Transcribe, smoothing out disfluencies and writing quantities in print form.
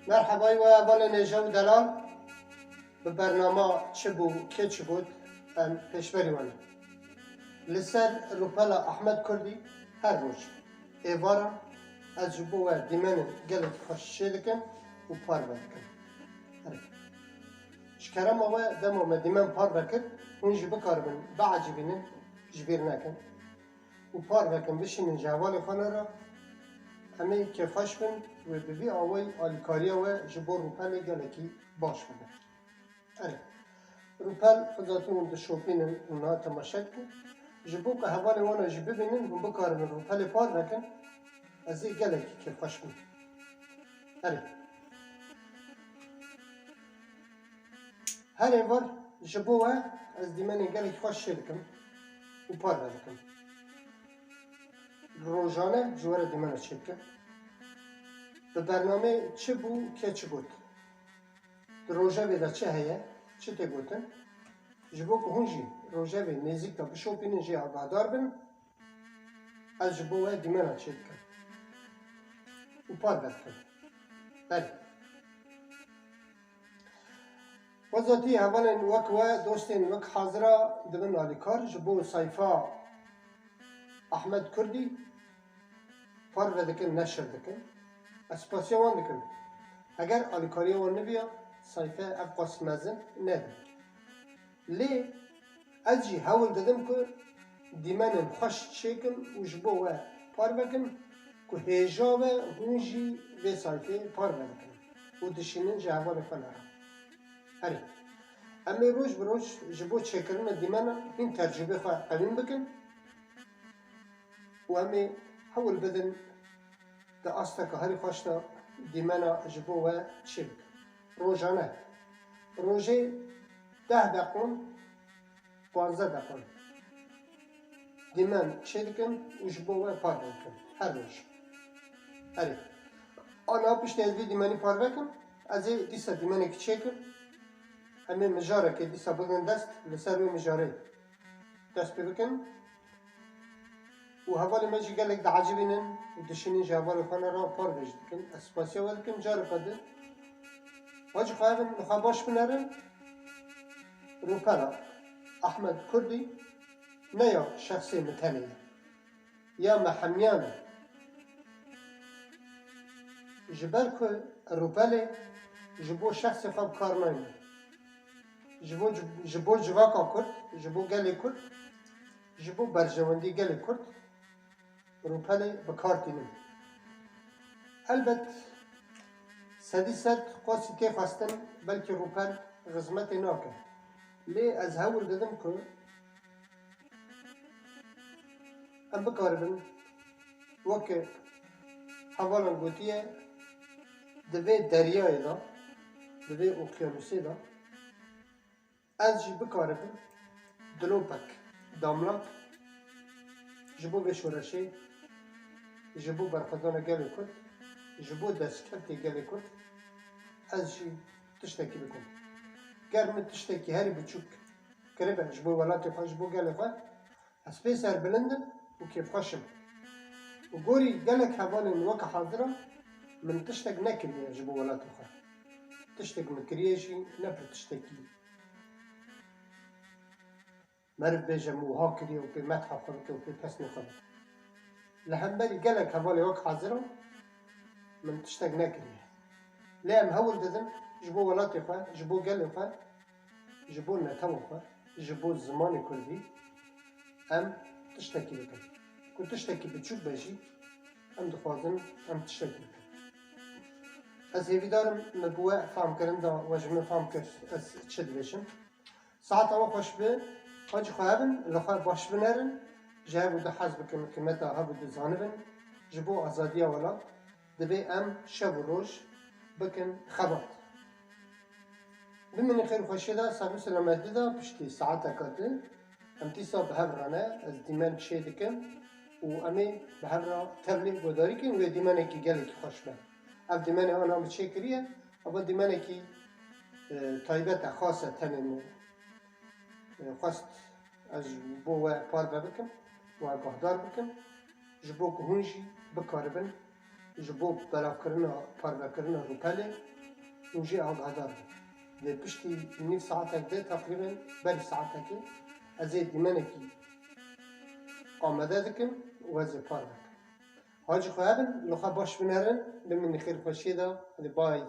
مرحبا و اول نجا و دلال به برنامه چه بو که چه بود پیشبری وانه لسر روپلا احمد کردی هر روز ایوارا از جبو و دیمن گلت خوش شدکن و پار بکن شکرم و دمو ما دیمن پار بکن اون جبو کار بن بعجبینن جبیر نکن و پار بکن بشینن جوال خانه را همه که خوش بن و ببی آوی آلیکاریا و جبو روپل گلکی باش بده روپل خودتون دو شوپینن اونا تماشا کن جبو که حوال وانا جبه بینن و بکارن روپل پار بکن از این گلکی که خوش بن هر ایوار جبو از دیمن گلکی خوش شدکن و پار بکن روزانه جوار دیمن چید کن به برنامه چه بو که چه بود روزه بیده چه هیه چه تی گوتن جبو که هنجی روزه بی نزیک تا بشوپینن جی آگادار بن از جبو دیمن چید کن و پار بکن بله وزاتی اولا وک و دوستین وک حاضره دبن آلیکار جبو صیفا احمد کردی پار بدکن نشر دکن اسپاسیا وان دکن اگر آلیکاری وان نبیا صیفه افقاس مزن ندن لی از جی هول دادم که دیمن خوش چکن و جبو و پار بکن که هیجا و هونجی به صیفه پار بدکن و دشینن جوال فنارا هری اما روز بروز جبو چکرن دیمن این ترجمه خواه قویم بکن و اما هول بدن ده آستا که هری خوشتا دیمنا جبو و چی بکن روزانه روزه 10 دقیقه 15 دقیقه دیمن چی بکن و جبو و پار بکن هر روز هری آنها پیشت از دیمنی پار بکن از دیسا دیمنی که چی کن همه مجاره که دیسا بگن دست لسر روی مجاره دست بکن و حوالی مجی گلک ده عجبینن و دشینین جوال خانه را پار بجد کن اسپاسیا ولکن جار قده واجه خواهدن نخواه باش بنرن روپلا احمد کردی نه یا شخصی متنیه یا محمیانه جبر که روپله جبو شخص خواب کار ناینه جبو جواکا کرد جبو گلی کرد جبو برجواندی گلی کرد روپله بکار تینم البت سدی سد قاسی که خواستن بلکه روپل غزمت ناکن لی از هول دادم که ام بکار بن وکه حوالا گوتیه دوی دریای دا دوی اقیانوسی دا از جی بکار بن دلوپک داملاک جبو بشورشی جبو برخدان گلی کرد جبو دستکتی گلی کرد از جی تشتکی بکن گرم تشتکی هری بچوک کربه جبو ولاتی خواه جبو گلی خواه از پیسر بلندن و کیف خوشم و گوری گلک حوالی وک حاضره من تشتک نکریه جبو ولاتی خواه تشتک مکریه جی نپر تشتکی مرد بیجم و ها کریه و پی مدحا خواه و پی پس نخواه لحنبالي قالك هبالي وقت حاضرهم من تشتاق ناكريه لا مهول دزن جبو ولاتي خواه جبو قالي خواه جبو نتاو خواه جبو الزماني كردي ام تشتاكي بكن كنت تشتاكي بتشوف باجي ام دخوازن ام تشتاكي بكن از هيفي دارم مبوع فهم كرن دا واجمه فهم كر از تشد بيشم ساعت اما خوش به حاجي خوابن لخواه باش بنرن جهه بوده حزب بکن که متا ها بوده زانبن جبو آزادی اولا دبی ام شب و روش بکن خبات بمینی خیر خوشی دا سابو سلامتی دا پشتی ساعتا کاته ام تیسا به هر رانه از دیمن چه دکن و امی به هر را تبلیغ گداری کن و دیمنه کی گلی که خوش بند ام دیمنه آن هم چه کریه اما دیمنه کی تایبت خاصه تنین خواست از بو پار بکن و آگاهدار بکن جبو که هونجی بکاربن جبو بلاف کرنا پارو کرنا رو پله اونجی آگادار ده پشتی نیف ساعتک ده تقریبا بری ساعتک از دیمنه کی آمده دکن و از پار دکن حاجی خوابن لخوا باش بنرن بمن خیر خوشی دا بای